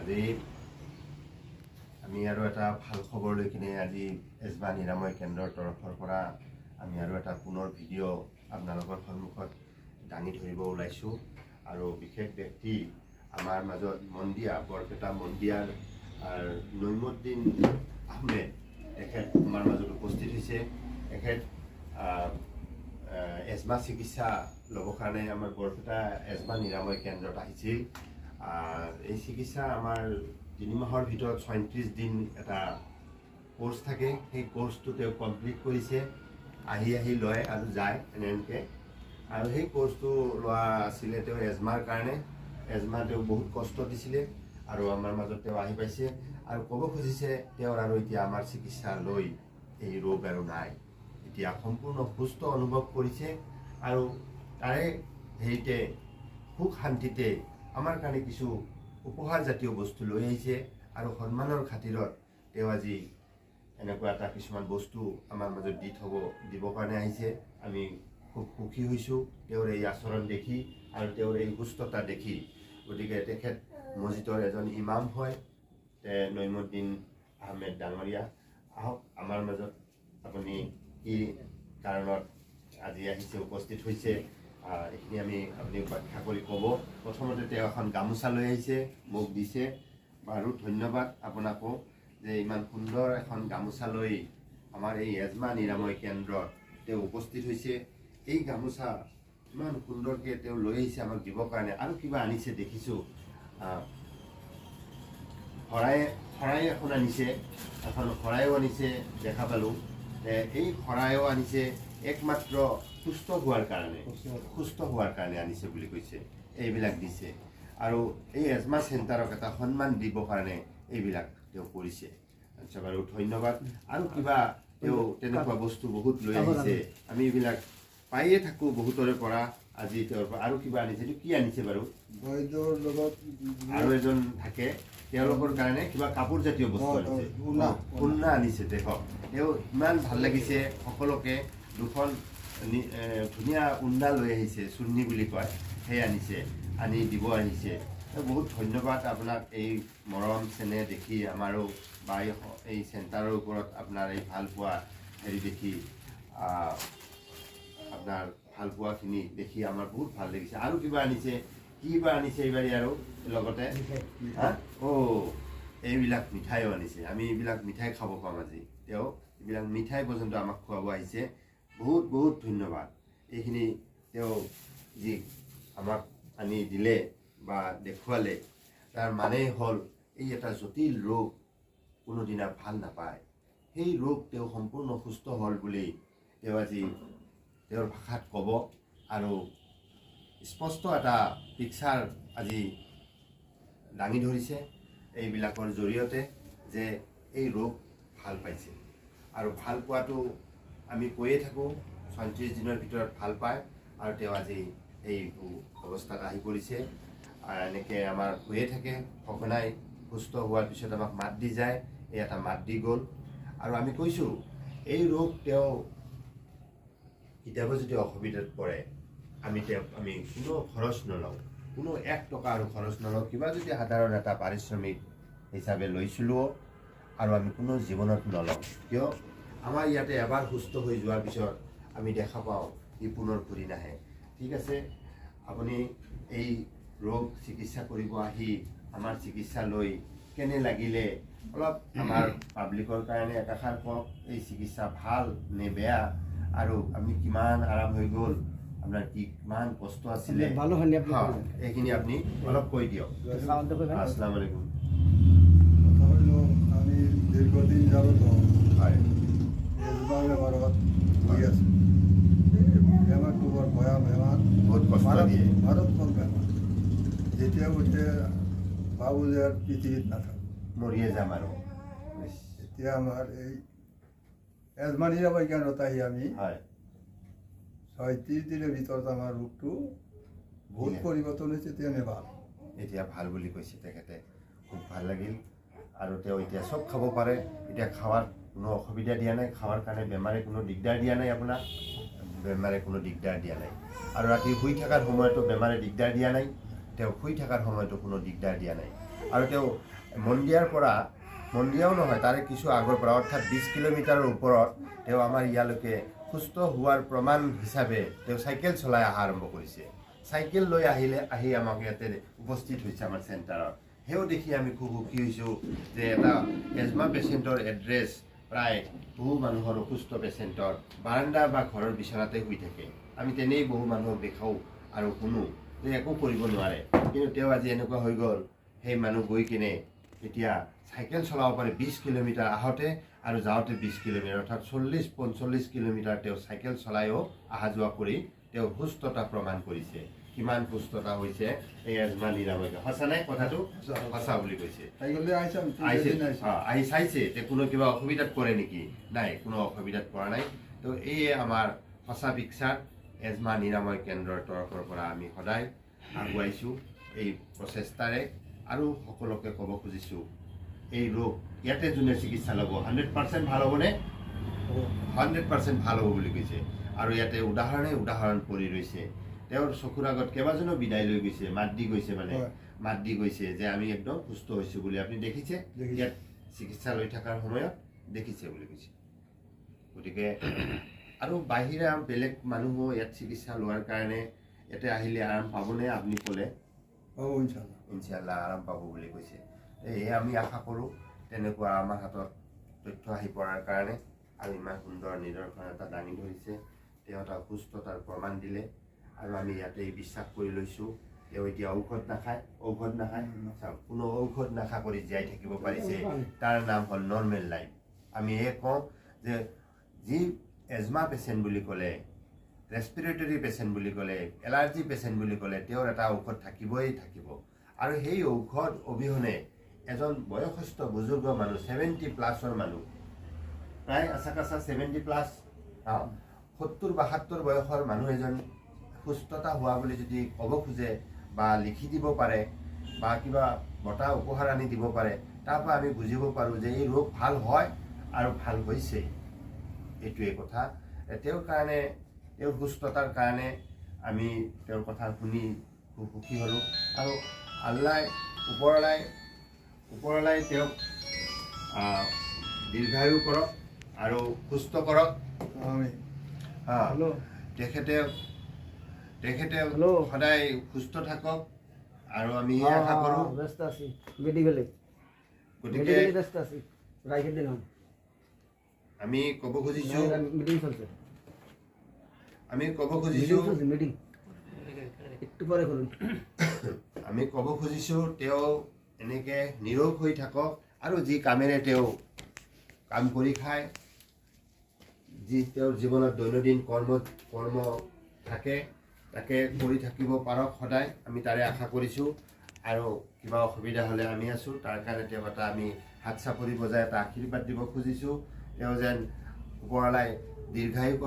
আজি আমি আৰু এটা ভাল খবৰ লৈ কিনে আজি এজমা নিৰাময় কেন্দ্ৰৰ তৰফৰ পৰা আমি আৰু এটা পুনৰ ভিডিঅ' আপোনালোকৰ সন্মুখত দাঙি ধৰিব ওলাইছোঁ। আৰু বিশেষ ব্যক্তি আমাৰ মাজত মন্দিয়া বৰপেটা মন্দিয়াৰ নৈমুদ্দিন আহমেদ তেখেত আমাৰ মাজত উপস্থিত হৈছে। তেখেত এজমা চিকিৎসা ল'বৰ কাৰণে আমাৰ বৰপেটা এজমা নিৰাময় কেন্দ্ৰত আহিছিল। এই চিকিৎসা আমাৰ 3 মাহৰ ভিতৰত 36 দিন এটা কোৰ্চ থাকে। সেই কোৰ্চটো তেওঁ কমপ্লিট কৰিছে, আহি লয় আৰু যায় এনেকৈ। আৰু সেই কোৰ্চটো লোৱা আছিলে তেওঁ এজমাৰ কাৰণে। এজমা তেওঁ বহুত কষ্ট দিছিলে আৰু আমাৰ মাজত তেওঁ আহি পাইছে আৰু ক'ব খুজিছে তেওঁৰ আৰু এতিয়া আমাৰ চিকিৎসা লৈ এই ৰোগ আৰু নাই, এতিয়া সম্পূৰ্ণ সুস্থ অনুভৱ কৰিছে। আৰু তাৰে হেৰিতে সুখ শান্তিতে আমাৰ কাৰণে কিছু উপহাৰ জাতীয় বস্তু লৈ আহিছে আৰু সন্মানৰ খাতিৰত তেওঁ আজি এনেকুৱা এটা কিছুমান বস্তু আমাৰ মাজত দিবৰ কাৰণে আহিছে। আমি খুব সুখী হৈছোঁ তেওঁৰ এই আচৰণ দেখি আৰু তেওঁৰ এই সুস্থতা দেখি। গতিকে তেখেত মছজিদৰ এজন ইমাম হয়, নৈমুদ্দিন আহমেদ ডাঙৰীয়া। আহক আমাৰ মাজত আপুনি কি কাৰণত আজি আহিছে, উপস্থিত হৈছে, এইখিনি আপুনি ব্যাখ্যা কৰি ক'ব। প্ৰথমতে তেওঁ এখন গামোচা লৈ আহিছে, মোক দিছে, বাৰু ধন্যবাদ আপোনাকো যে ইমান সুন্দৰ এখন গামোচা লৈ আমাৰ এই এজমা নিৰাময় কেন্দ্ৰত তেওঁ উপস্থিত হৈছে। এই গামোচা ইমান সুন্দৰকৈ তেওঁ লৈ আহিছে আমাক দিবৰ কাৰণে। আৰু কিবা আনিছে দেখিছোঁ, শৰাই এখন আনিছে, এখন শৰাইও আনিছে দেখা পালোঁ। এই শৰাইও আনিছে একমাত্ৰ সুস্থ হোৱাৰ কাৰণে আনিছে বুলি কৈছে। এইবিলাক দিছে আৰু এই এজমা চেণ্টাৰক এটা সন্মান দিবৰ কাৰণে এইবিলাক তেওঁ কৰিছে। আচ্ছা, বাৰু ধন্যবাদ। আৰু কিবা তেওঁ তেনেকুৱা বস্তু বহুত লৈ আহিছে, আমি এইবিলাক পায়ে থাকোঁ বহুতৰে পৰা। আজি তেওঁৰ পৰা আৰু কিবা আনিছে, এইটো কি আনিছে বাৰু? আৰু এজন থাকে, তেওঁলোকৰ কাৰণে কিবা কাপোৰ জাতীয় বস্তু আনিছে, উন্না আনিছে। দেখক তেওঁ ইমান ভাল লাগিছে সকলোকে। দুখন ধুনীয়া উন্না লৈ আহিছে, চুন্নি বুলি কয়, সেই আনিছে, আনি দিব আহিছে। বহুত ধন্যবাদ আপোনাক এই মৰম চেনেহ দেখি আমাৰো বা এই চেণ্টাৰৰ ওপৰত আপোনাৰ এই ভাল পোৱা হেৰি দেখি, আপোনাৰ ভাল পোৱাখিনি দেখি আমাৰ বহুত ভাল লাগিছে। আৰু কিবা আনিছে, কি বা আনিছে এইবাৰ আৰু লগতে এইবিলাক মিঠাইও আনিছে। আমি এইবিলাক মিঠাই খাব পাম আজি। তেওঁ এইবিলাক মিঠাই পৰ্যন্ত আমাক খুৱাব আহিছে। বহুত বহুত ধন্যবাদ। এইখিনি তেওঁ যি আমাক আনি দিলে বা দেখুৱালে, তাৰ মানেই হ'ল এই এটা জটিল ৰোগ কোনোদিনা ভাল নাপায়। সেই ৰোগ তেওঁ সম্পূৰ্ণ সুস্থ হ'ল বুলি তেওঁ আজি তেওঁৰ ভাষাত ক'ব আৰু স্পষ্ট এটা পিকচাৰ আজি দাঙি ধৰিছে এইবিলাকৰ জৰিয়তে যে এই ৰোগ ভাল পাইছে। আৰু ভাল পোৱাটো আমি কৈয়ে থাকোঁ, 36 দিনৰ ভিতৰত ভাল পায়। আৰু তেওঁ আজি এই অৱস্থাত আহি পৰিছে। এনেকৈ আমাৰ হৈয়ে থাকে, সঘনাই সুস্থ হোৱাৰ পিছত আমাক মাত দি যায়। এই এটা মাত দি গ'ল। আৰু আমি কৈছোঁ এই ৰোগ তেওঁ কেতিয়াবা যদি অসুবিধাত পৰে, আমি কোনো খৰচ নলওঁ, কোনো 1 টকা আৰু খৰচ নলওঁ। কিবা যদি সাধাৰণ এটা পাৰিশ্ৰমিক হিচাপে লৈছিলোঁ আৰু আমি কোনো জীৱনত নলওঁ, কিয় আমাৰ ইয়াতে এবাৰ সুস্থ হৈ যোৱাৰ পিছত আমি দেখা পাওঁ ই পুনৰ ঘূৰি নাহে। ঠিক আছে, আপুনি এই ৰোগ চিকিৎসা কৰিব আহি আমাৰ চিকিৎসা লৈ কেনে লাগিলে অলপ আমাৰ পাব্লিকৰ কাৰণে একাষাৰ কওক। এই চিকিৎসা ভাল নে বেয়া, আৰু আপুনি কিমান আৰাম হৈ গ'ল, আপোনাৰ কিমান কষ্ট আছিলে, এইখিনি আপুনি অলপ কৈ দিয়ক। আসসালামু আলাইকুম। আমি দীর্ঘদিন যাবত বেমাৰত ভুগি আছো। বেমাৰটো বৰ ভয়া বেমাৰ, বহুত কষ্ট দিয়ে, মাৰাত্মক বেমাৰ। যেতিয়া উঠে ভাবোঁ যে আৰ পৃথিৱীত নাথাকোঁ, মৰিয়ে যাম আৰু। এতিয়া আমাৰ এই এজমা নিৰাময় কেন্দ্ৰত আহি আমি 36 দিনৰ ভিতৰত আমাৰ ৰোগটো বহুত পৰিৱৰ্তন হৈছে। এতিয়া ভাল বুলি কৈছে তেখেতে, খুব ভাল লাগিল। আৰু তেওঁ এতিয়া চব খাব পাৰে, এতিয়া খাৱাৰ কোনো অসুবিধা দিয়া নাই, খাৱাৰ কাৰণে বেমাৰে কোনো দিগদাৰ দিয়া নাই, আপোনাক বেমাৰে কোনো দিগদাৰ দিয়া নাই। আৰু ৰাতি শুই থকাৰ সময়তো বেমাৰে দিগদাৰ দিয়া নাই, তেওঁ শুই থকাৰ সময়তো কোনো দিগদাৰ দিয়া নাই। আৰু তেওঁ মন্দিয়াও নহয় তাৰে কিছু আগৰ পৰা অৰ্থাৎ 20 কিলোমিটাৰৰ ওপৰত তেওঁ আমাৰ ইয়ালৈকে সুস্থ হোৱাৰ প্ৰমাণ হিচাপে তেওঁ চাইকেল চলাই অহা আৰম্ভ কৰিছে। চাইকেল লৈ আহি আমাক ইয়াতে উপস্থিত হৈছে আমাৰ চেণ্টাৰত। সেও দেখি আমি খুব সুখী হৈছোঁ যে এটা এজমা পেচেণ্টৰ এড্ৰেছ প্ৰায় বহু মানুহৰ অসুস্থ পেচেণ্টৰ বাৰাণ্ডা বা ঘৰৰ বিচনাতে শুই থাকে। আমি তেনেই বহু মানুহক দেখাওঁ আৰু শুনো যে একো কৰিব নোৱাৰে, কিন্তু তেওঁ আজি এনেকুৱা হৈ গ'ল সেই মানুহ গৈ কিনে এতিয়া চাইকেল চলাব পাৰে 20 কিলোমিটাৰ আহোঁতে আৰু যাওঁতে 20 কিলোমিটাৰ অৰ্থাৎ 40-45 কিলোমিটাৰ তেওঁ চাইকেল চলাইও অহা যোৱা কৰি তেওঁ সুস্থতা প্ৰমাণ কৰিছে। কিমান সুস্থতা হৈছে এই এজমা নিৰাময়কে। সঁচা নাই কথাটো? সঁচা বুলি কৈছে। আহি চাইছে যে কোনো কিবা অসুবিধাত পৰে নেকি? নাই, কোনো অসুবিধাত পৰা নাই। তো এইয়ে আমাৰ সঁচা পিকচাৰ এজমা নিৰাময় কেন্দ্ৰৰ তৰফৰ পৰা আমি সদায় আগুৱাইছোঁ এই প্ৰচেষ্টাৰে। আৰু সকলোকে ক'ব খুজিছোঁ এই ৰোগ ইয়াতে যোনে চিকিৎসা ল'ব 100% ভাল হ'বনে? 100% ভাল হ'ব বুলি কৈছে। আৰু ইয়াতে উদাহৰণ পৰি ৰৈছে। তেওঁৰ চকুৰ আগত কেইবাজনো বিদায় লৈ গৈছে, মাত দি গৈছে যে আমি একদম সুস্থ হৈছোঁ বুলি। আপুনি দেখিছে ইয়াত চিকিৎসা লৈ থকাৰ সময়ত দেখিছে বুলি কৈছে। গতিকে আৰু বাহিৰা বেলেগ মানুহো ইয়াত চিকিৎসা লোৱাৰ কাৰণে ইয়াতে আহিলে আৰাম পাবনে? আপুনি ক'লে ইনশাল্লাহ আৰাম পাব বুলি কৈছে। সেয়ে আমি আশা কৰোঁ তেনেকুৱা আমাৰ হাতত তথ্য আহি পৰাৰ কাৰণে আৰু ইমান সুন্দৰ নিদৰ্শন এটা দাঙি ধৰিছে। তেওঁ এটা সুস্থতাৰ প্ৰমাণ দিলে আৰু আমি ইয়াতে বিশ্বাস কৰি লৈছোঁ তেওঁ এতিয়া ঔষধ নাখায়। কোনো ঔষধ নাখা কৰি জীয়াই থাকিব পাৰিছে। তাৰ নাম হ'ল নৰ্মেল লাইফ। আমি এই কওঁ যে যি এজমা পেচেণ্ট বুলি ক'লে, ৰেছপিৰেটৰী পেচেণ্ট বুলি ক'লে, এলাৰ্জি পেচেণ্ট বুলি ক'লে তেওঁৰ এটা ঔষধ থাকিবই থাকিব। আৰু সেই ঔষধ অবিহনে এজন বয়সস্থ বুজুৰ্গ মানুহ 70+ মানুহ প্ৰায় আশা 70+, 70-72 বয়সৰ মানুহ এজন সুস্থতা হোৱা বুলি যদি ক'ব খোজে বা লিখি দিব পাৰে বা কিবা বঁটা উপহাৰ আনি দিব পাৰে, তাৰ পৰা আমি বুজিব পাৰোঁ যে এই ৰোগ ভাল হয় আৰু ভাল হৈছে। এইটোৱে কথা। তেওঁৰ কাৰণে, তেওঁৰ সুস্থতাৰ কাৰণে আমি তেওঁৰ কথা শুনি খুব সুখী হ'লোঁ। আৰু ওপৰলাই তেওঁক দীৰ্ঘায়ু কৰক আৰু সুস্থ কৰক। তেখেতে সদায় সুস্থ থাকক আৰু আমি আশা কৰোঁ। গতিকে আমি ক'ব খুজিছোঁ তেওঁ এনেকৈ নিৰোগ হৈ থাকক আৰু যি কামেৰে তেওঁ কাম কৰি খায়, যি তেওঁৰ জীৱনত দৈনন্দিন কৰ্ম থাকে তাকে কৰি থাকিব পাৰক সদায়। আমি তাৰে আশা কৰিছোঁ। আৰু কিবা অসুবিধা হ'লে আমি আছোঁ। তাৰ কাৰণে তেওঁ এটা আমি হাত চাপৰি বজাই এটা আশীৰ্বাদ দিব খুজিছোঁ। তেওঁ যেন ওপৰলাই দীৰ্ঘায়ু কৰে।